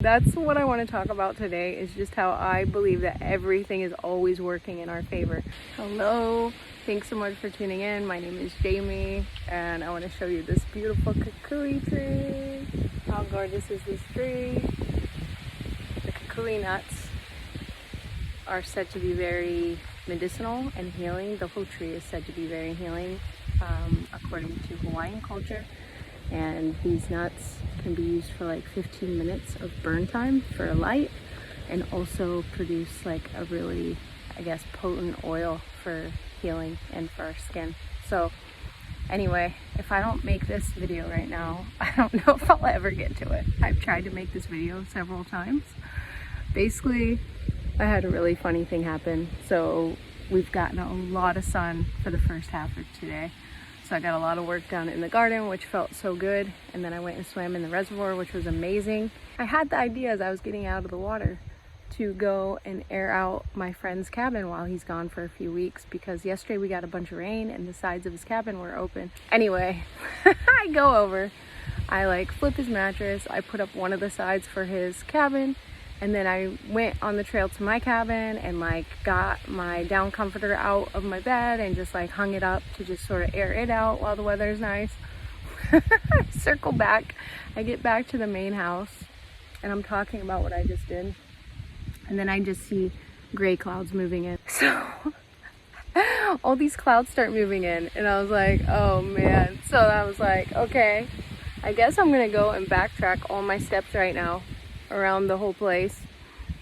That's what I want to talk about today, is just how I believe that everything is always working in our favor. Hello, thanks so much for tuning in. My name is Jamie and I want to show you this beautiful kukui tree. How gorgeous is this tree? The kukui nuts are said to be very medicinal and healing. The whole tree is said to be very healing according to Hawaiian culture. And these nuts can be used for like 15 minutes of burn time for a light, and also produce like a really, I guess, potent oil for healing and for our skin. So anyway, if I don't make this video right now, I don't know if I'll ever get to it. I've tried to make this video several times. Basically, I had a really funny thing happen. So we've gotten a lot of sun for the first half of today. So I got a lot of work done in the garden, which felt so good. And then I went and swam in the reservoir, which was amazing. I had the idea as I was getting out of the water to go and air out my friend's cabin while he's gone for a few weeks, because yesterday we got a bunch of rain and the sides of his cabin were open. Anyway, I go over, I like flip his mattress, I put up one of the sides for his cabin, and then I went on the trail to my cabin and like got my down comforter out of my bed and just like hung it up to just sort of air it out while the weather's nice. I circle back, I get back to the main house and I'm talking about what I just did. And then I just see gray clouds moving in. So all these clouds start moving in and I was like, oh man. So I was like, okay, I guess I'm gonna go and backtrack all my steps right now around the whole place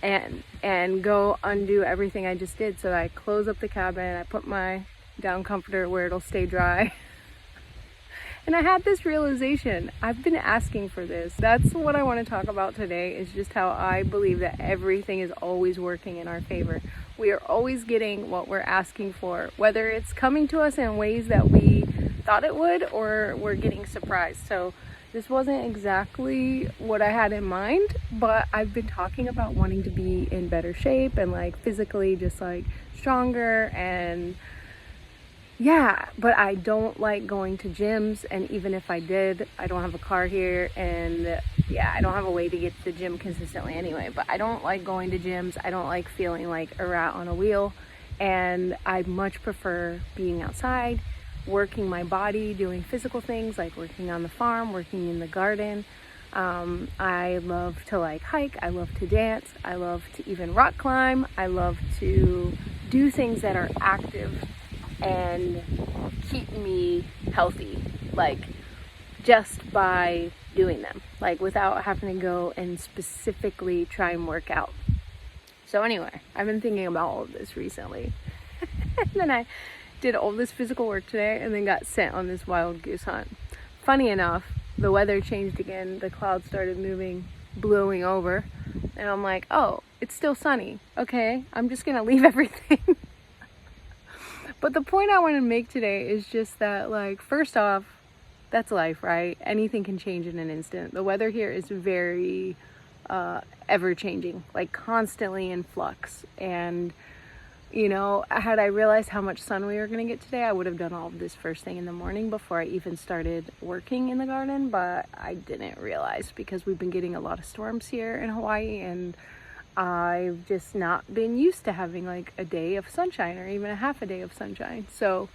and go undo everything I just did. So I close up the cabin, I put my down comforter where it'll stay dry. And I had this realization, I've been asking for this. That's what I want to talk about today, is just how I believe that everything is always working in our favor. We are always getting what we're asking for, whether it's coming to us in ways that we thought it would or we're getting surprised. So this wasn't exactly what I had in mind, but I've been talking about wanting to be in better shape and like physically just like stronger, and yeah, but I don't like going to gyms, and even if I did, I don't have a car here, and yeah, I don't have a way to get to the gym consistently anyway, but I don't like going to gyms. I don't like feeling like a rat on a wheel, and I much prefer being outside, working my body, doing physical things like working on the farm, working in the garden. I love to like hike, I love to dance, I love to even rock climb, I love to do things that are active and keep me healthy, like just by doing them, like without having to go and specifically try and work out. So anyway, I've been thinking about all of this recently. And then I did all this physical work today and then got sent on this wild goose hunt. Funny enough, the weather changed again, the clouds started moving, blowing over, and I'm like, oh, it's still sunny. Okay, I'm just gonna leave everything. But the point I want to make today is just that, like, first off, that's life, right? Anything can change in an instant. The weather here is very ever changing, like constantly in flux. And you know, had I realized how much sun we were going to get today, I would have done all of this first thing in the morning before I even started working in the garden, but I didn't realize because we've been getting a lot of storms here in Hawaii, and I've just not been used to having like a day of sunshine or even a half a day of sunshine. So,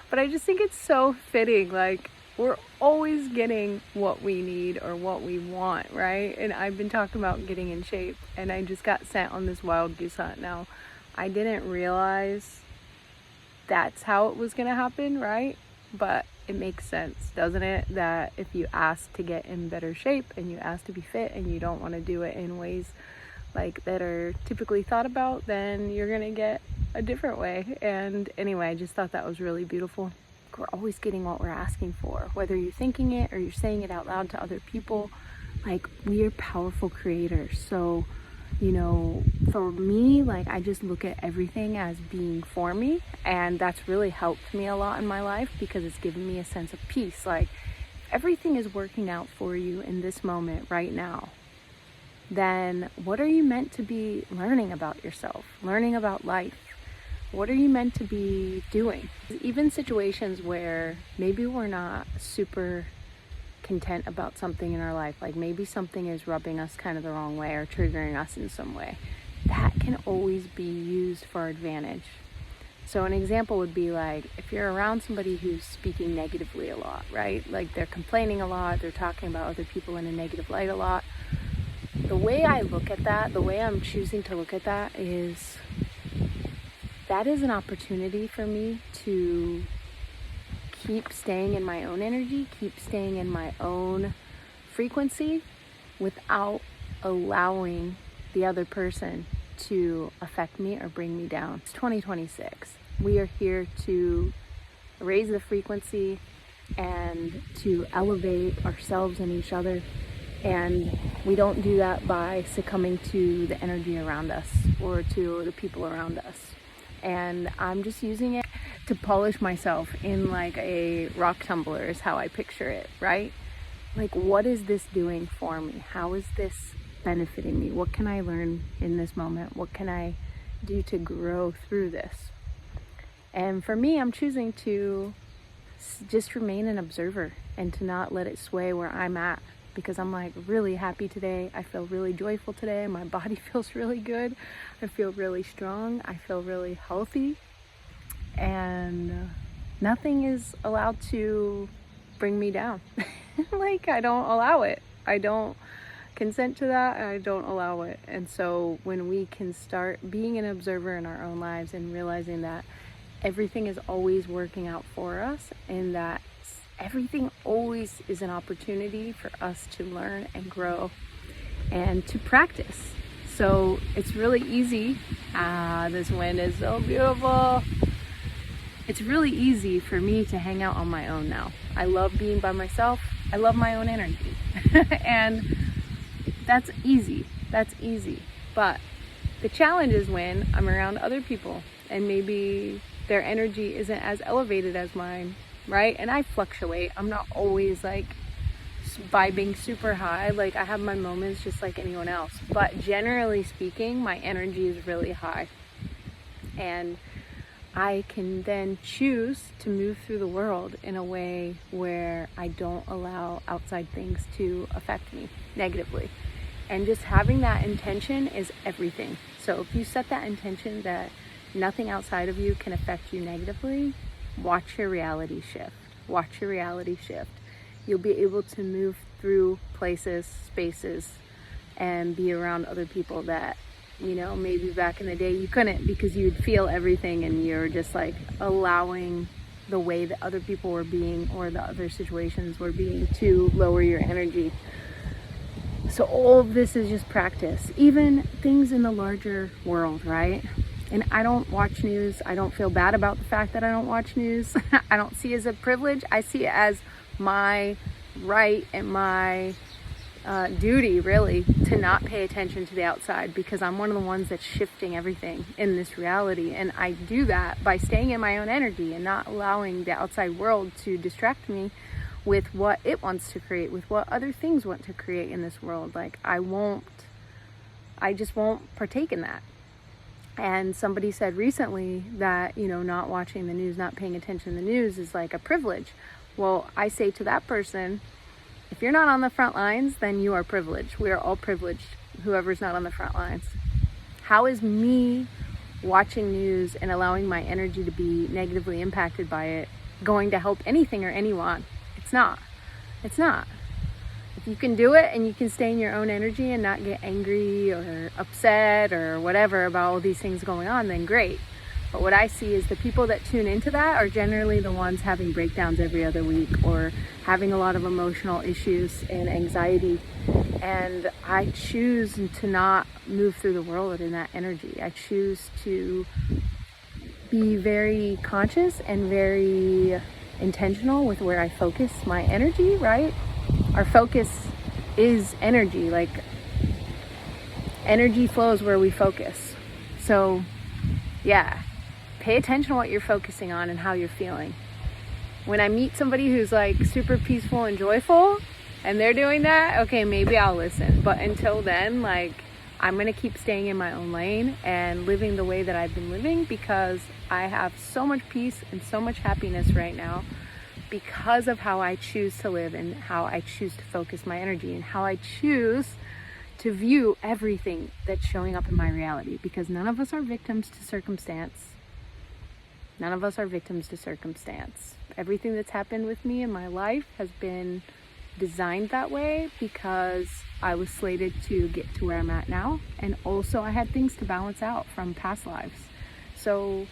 but I just think it's so fitting, like we're always getting what we need or what we want, right? And I've been talking about getting in shape, and I just got sent on this wild goose hunt. Now, I didn't realize that's how it was gonna happen, right? But it makes sense, doesn't it? That if you ask to get in better shape and you ask to be fit and you don't want to do it in ways like that are typically thought about, then you're gonna get a different way. And anyway, I just thought that was really beautiful. We're always getting what we're asking for, whether you're thinking it or you're saying it out loud to other people. Like, we are powerful creators. So, you know, for me, like, I just look at everything as being for me, and that's really helped me a lot in my life because it's given me a sense of peace. Like, everything is working out for you in this moment right now, then what are you meant to be learning about yourself, learning about life? What are you meant to be doing? Even situations where maybe we're not super content about something in our life, like maybe something is rubbing us kind of the wrong way or triggering us in some way, that can always be used for our advantage. So an example would be like if you're around somebody who's speaking negatively a lot, right? Like they're complaining a lot, they're talking about other people in a negative light a lot. The way I look at that, the way I'm choosing to look at that is an opportunity for me to keep staying in my own energy, keep staying in my own frequency without allowing the other person to affect me or bring me down. It's 2026. We are here to raise the frequency and to elevate ourselves and each other. And we don't do that by succumbing to the energy around us or to the people around us. And I'm just using it to polish myself in like a rock tumbler is how I picture it, right? Like, what is this doing for me? How is this benefiting me? What can I learn in this moment? What can I do to grow through this? And for me, I'm choosing to just remain an observer and to not let it sway where I'm at, because I'm like really happy today. I feel really joyful today. My body feels really good. I feel really strong. I feel really healthy. And nothing is allowed to bring me down. Like, I don't allow it. I don't consent to that. I don't allow it. And so when we can start being an observer in our own lives and realizing that everything is always working out for us, and that everything always is an opportunity for us to learn and grow and to practice. So it's really easy. This wind is so beautiful. It's really easy for me to hang out on my own now. I love being by myself. I love my own energy. And that's easy. But the challenge is when I'm around other people and maybe their energy isn't as elevated as mine, right? And I fluctuate. I'm not always like vibing super high. Like, I have my moments just like anyone else. But generally speaking, my energy is really high. And I can then choose to move through the world in a way where I don't allow outside things to affect me negatively. And just having that intention is everything. So if you set that intention that nothing outside of you can affect you negatively, watch your reality shift. Watch your reality shift. You'll be able to move through places, spaces, and be around other people that, you know, maybe back in the day you couldn't, because you'd feel everything and you're just like allowing the way that other people were being or the other situations were being to lower your energy. So all of this is just practice, even things in the larger world, right? And I don't watch news. I don't feel bad about the fact that I don't watch news. I don't see it as a privilege. I see it as my right and my duty, really, to not pay attention to the outside, because I'm one of the ones that's shifting everything in this reality. And I do that by staying in my own energy and not allowing the outside world to distract me with what it wants to create, with what other things want to create in this world. Like, I just won't partake in that. And somebody said recently that, you know, not watching the news, not paying attention to the news is like a privilege. Well, I say to that person, if you're not on the front lines, then you are privileged. We are all privileged, whoever's not on the front lines. How is me watching news and allowing my energy to be negatively impacted by it going to help anything or anyone? It's not. If you can do it and you can stay in your own energy and not get angry or upset or whatever about all these things going on, then great. But what I see is the people that tune into that are generally the ones having breakdowns every other week or having a lot of emotional issues and anxiety. And I choose to not move through the world in that energy. I choose to be very conscious and very intentional with where I focus my energy, right? Our focus is energy. Like, energy flows where we focus. So yeah, pay attention to what you're focusing on and how you're feeling. When I meet somebody who's like super peaceful and joyful and they're doing that, okay, maybe I'll listen. But until then, like, I'm gonna keep staying in my own lane and living the way that I've been living, because I have so much peace and so much happiness right now because of how I choose to live and how I choose to focus my energy and how I choose to view everything that's showing up in my reality, because none of us are victims to circumstance. None of us are victims to circumstance. Everything that's happened with me in my life has been designed that way because I was slated to get to where I'm at now, and also I had things to balance out from past lives. So,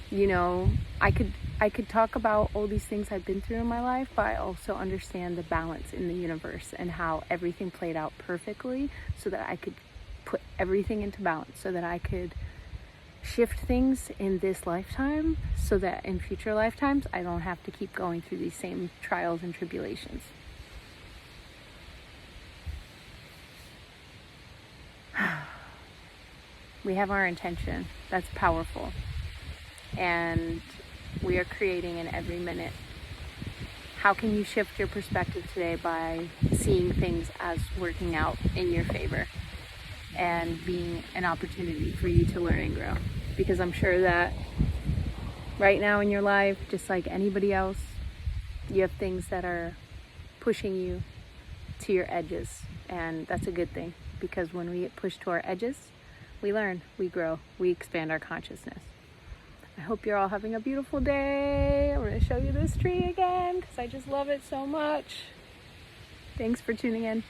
you know, I could talk about all these things I've been through in my life, but I also understand the balance in the universe and how everything played out perfectly so that I could put everything into balance, so that I could shift things in this lifetime so that in future lifetimes I don't have to keep going through these same trials and tribulations. We have our intention. That's powerful. And we are creating in every minute. How can you shift your perspective today? By seeing things as working out in your favor and being an opportunity for you to learn and grow. Because I'm sure that right now in your life, just like anybody else, you have things that are pushing you to your edges. And that's a good thing, because when we get pushed to our edges, we learn, we grow, we expand our consciousness. I hope you're all having a beautiful day. I'm going to show you this tree again because I just love it so much. Thanks for tuning in.